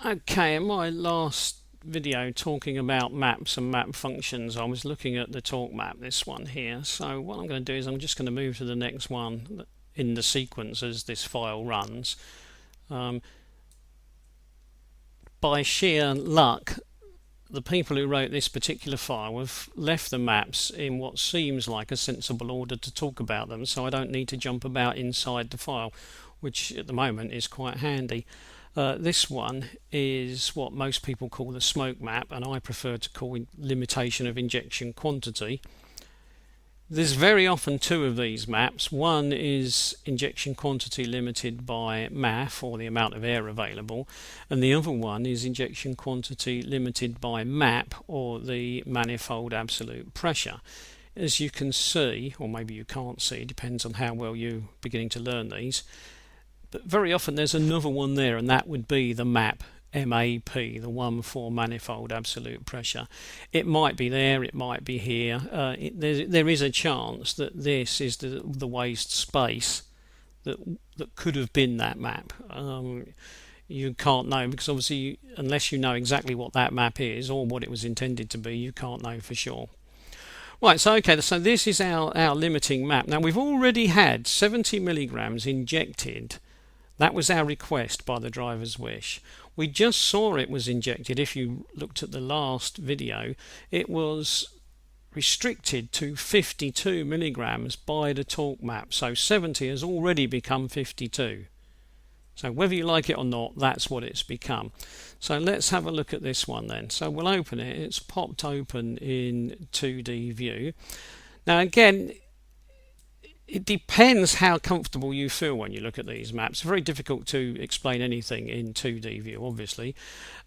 Okay, in my last video talking about maps and map functions, I was looking at the talk map, this one here. So what I'm going to do is I'm just going to move to the next one in the sequence as this file runs. Um, by sheer luck, the people who wrote this particular file have left the maps in what seems like a sensible order to talk about them, so I don't need to jump about inside the file, which at the moment is quite handy. This one is what most people call the smoke map, and I prefer to call it limitation of injection quantity. There's very often two of these maps. One is injection quantity limited by MAF, or the amount of air available, and the other one is injection quantity limited by MAP, or the manifold absolute pressure. As you can see, or maybe you can't see, it depends on how well you're beginning to learn these, but very often there's another one there, and that would be the MAP, MAP, the one for manifold absolute pressure. It might be there, it might be here. There is a chance that this is the waste space that could have been that map. You can't know, because obviously unless you know exactly what that map is or what it was intended to be, you can't know for sure. Right, so okay, so this is our limiting map. Now we've already had 70 milligrams injected. That was our request by the driver's wish. We just saw it was injected. If you looked at the last video, it was restricted to 52 milligrams by the talk map. So 70 has already become 52. So whether you like it or not, that's what it's become. So let's have a look at this one then. So we'll open it. It's popped open in 2D view. Now again, it depends how comfortable you feel when you look at these maps. It's very difficult to explain anything in 2D view, obviously.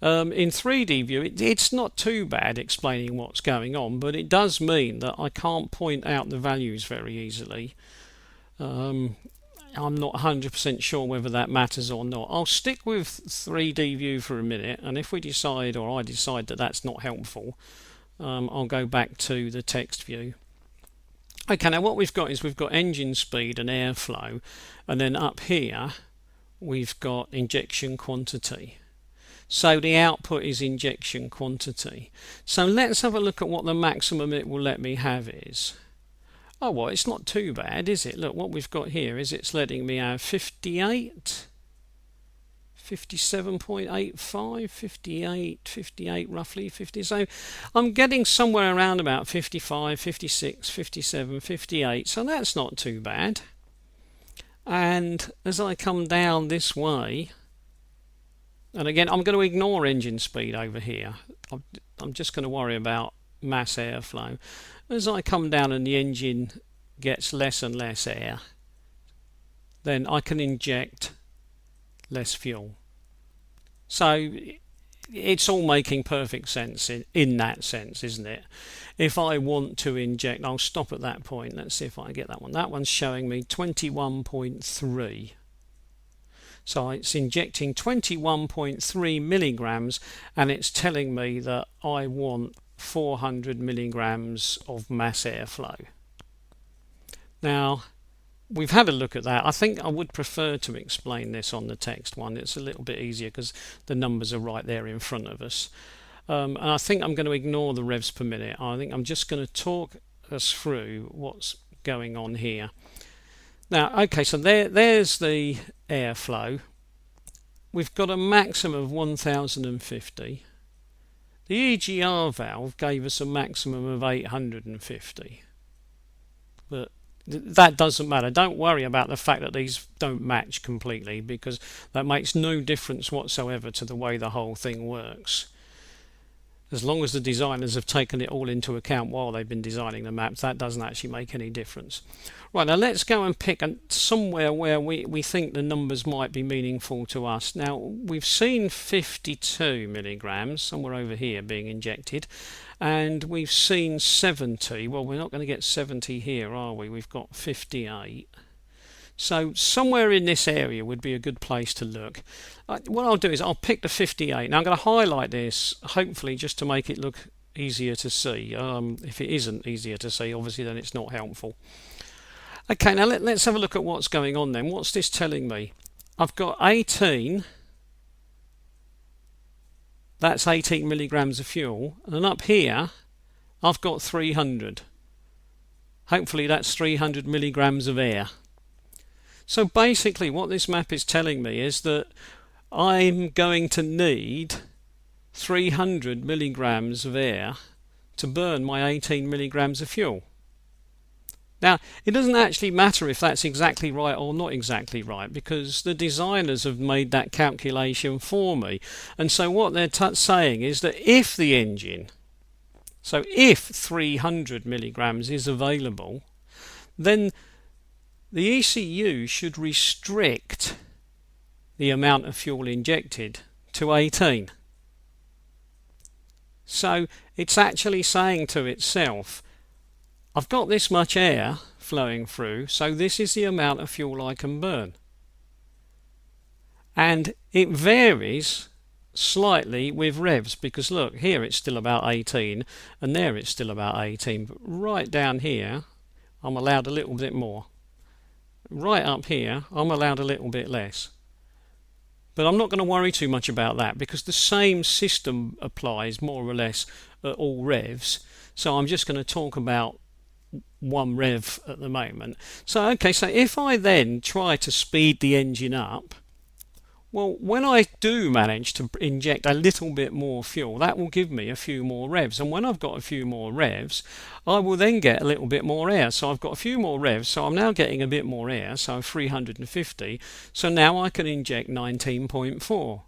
In 3D view, it's not too bad explaining what's going on, but it does mean that I can't point out the values very easily. I'm not 100% sure whether that matters or not. I'll stick with 3D view for a minute, and if we decide, or I decide, that that's not helpful, I'll go back to the text view. Okay, now what we've got is we've got engine speed and airflow, and then up here we've got injection quantity. So the output is injection quantity. So let's have a look at what the maximum it will let me have is. Oh, well, it's not too bad, is it? Look, what we've got here is it's letting me have 58, 57.85, 58 roughly, 50. So I'm getting somewhere around about 55, 56, 57, 58. So that's not too bad. And as I come down this way, and again, I'm going to ignore engine speed over here. I'm just going to worry about mass airflow. As I come down and the engine gets less and less air, then I can inject less fuel. So it's all making perfect sense in that sense, isn't it? If I want to inject, I'll stop at that point. Let's see if I get that one. That one's showing me 21.3. So it's injecting 21.3 milligrams, and it's telling me that I want 400 milligrams of mass airflow. Now, we've had a look at that. I think I would prefer to explain this on the text one. It's a little bit easier because the numbers are right there in front of us. And I think I'm going to ignore the revs per minute. I think I'm just going to talk us through what's going on here. Now, okay, so there's the airflow. We've got a maximum of 1050. The EGR valve gave us a maximum of 850. But that doesn't matter. Don't worry about the fact that these don't match completely, because that makes no difference whatsoever to the way the whole thing works. As long as the designers have taken it all into account while they've been designing the maps, that doesn't actually make any difference. Right, now let's go and pick somewhere where we think the numbers might be meaningful to us. Now, we've seen 52 milligrams, somewhere over here, being injected, and we've seen 70. Well, we're not going to get 70 here, are we? We've got 58. So somewhere in this area would be a good place to look. What I'll do is I'll pick the 58. Now I'm going to highlight this, hopefully just to make it look easier to see. If it isn't easier to see, obviously then it's not helpful. Okay, now let's have a look at what's going on then. What's this telling me? I've got 18 that's 18 milligrams of fuel, and up here I've got 300. Hopefully that's 300 milligrams of air. So basically what this map is telling me is that I'm going to need 300 milligrams of air to burn my 18 milligrams of fuel. Now, it doesn't actually matter if that's exactly right or not exactly right, because the designers have made that calculation for me. And so what they're saying is that if the engine, so if 300 milligrams is available, then the ECU should restrict the amount of fuel injected to 18. So it's actually saying to itself, I've got this much air flowing through, so this is the amount of fuel I can burn. And it varies slightly with revs, because look, here it's still about 18 and there it's still about 18, but right down here I'm allowed a little bit more. Right up here I'm allowed a little bit less. But I'm not going to worry too much about that, because the same system applies more or less at all revs. So I'm just going to talk about one rev at the moment. So okay, so if I then try to speed the engine up, well, when I do manage to inject a little bit more fuel, that will give me a few more revs. And when I've got a few more revs, I will then get a little bit more air. So I've got a few more revs, so I'm now getting a bit more air, so 350. So now I can inject 19.4.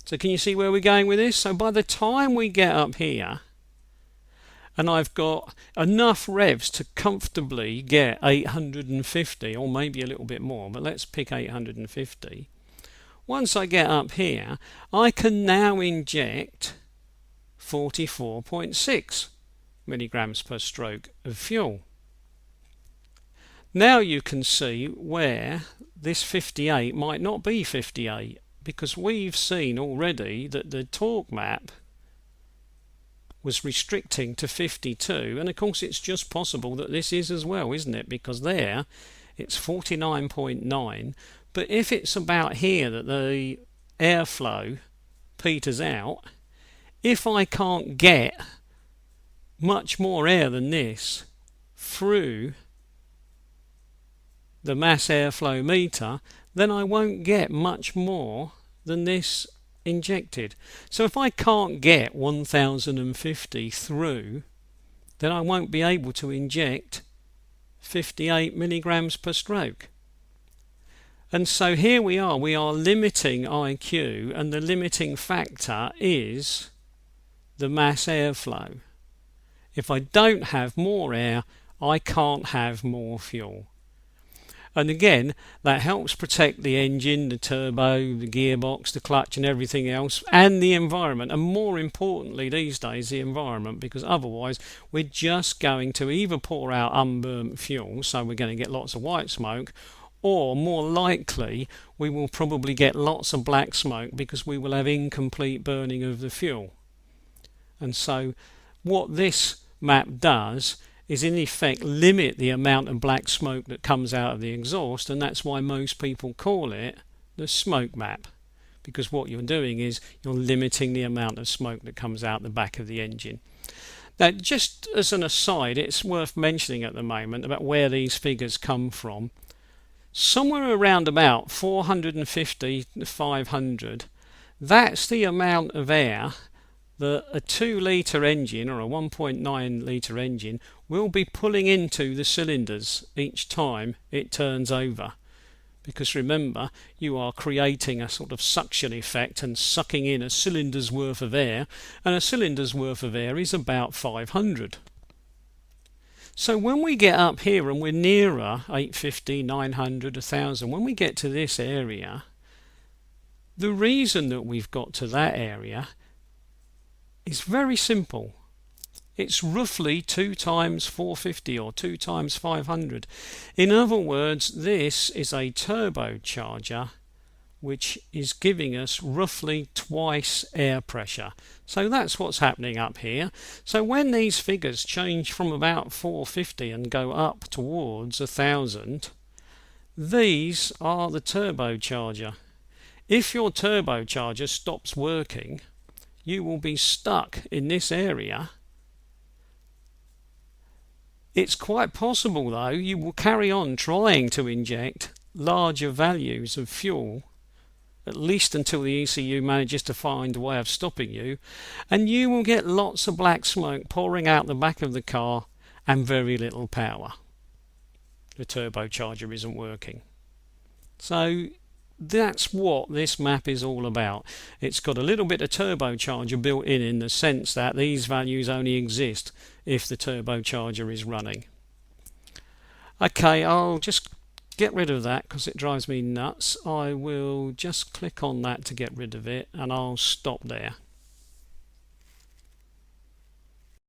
So can you see where we're going with this? So by the time we get up here, and I've got enough revs to comfortably get 850, or maybe a little bit more, but let's pick 850. Once I get up here, I can now inject 44.6 milligrams per stroke of fuel. Now you can see where this 58 might not be 58, because we've seen already that the torque map was restricting to 52, and of course it's just possible that this is as well, isn't it? Because there it's 49.9. But if it's about here that the airflow peters out, if I can't get much more air than this through the mass airflow meter, then I won't get much more than this injected. So if I can't get 1050 through, then I won't be able to inject 58 milligrams per stroke. And so here we are limiting IQ, and the limiting factor is the mass airflow. If I don't have more air, I can't have more fuel. And again, that helps protect the engine, the turbo, the gearbox, the clutch and everything else, and the environment, and more importantly these days the environment, because otherwise we're just going to either pour out unburnt fuel, so we're going to get lots of white smoke, or more likely we will probably get lots of black smoke because we will have incomplete burning of the fuel. And so what this map does is in effect limit the amount of black smoke that comes out of the exhaust, and that's why most people call it the smoke map, because what you're doing is you're limiting the amount of smoke that comes out the back of the engine. Now, just as an aside, it's worth mentioning at the moment about where these figures come from. Somewhere around about 450 to 500, that's the amount of air that a 2 litre engine or a 1.9 litre engine will be pulling into the cylinders each time it turns over. Because remember, you are creating a sort of suction effect and sucking in a cylinder's worth of air, and a cylinder's worth of air is about 500. So when we get up here and we're nearer 850, 900, 1000, when we get to this area, the reason that we've got to that area is very simple. It's roughly 2 times 450 or 2 times 500. In other words, this is a turbocharger which is giving us roughly twice air pressure. So that's what's happening up here. So when these figures change from about 450 and go up towards 1000, these are the turbocharger. If your turbocharger stops working, you will be stuck in this area. It's quite possible, though, you will carry on trying to inject larger values of fuel, at least until the ECU manages to find a way of stopping you, and you will get lots of black smoke pouring out the back of the car and very little power. The turbocharger isn't working. So that's what this map is all about. It's got a little bit of turbocharger built in the sense that these values only exist if the turbocharger is running. Okay, I'll just get rid of that because it drives me nuts. I will just click on that to get rid of it, and I'll stop there.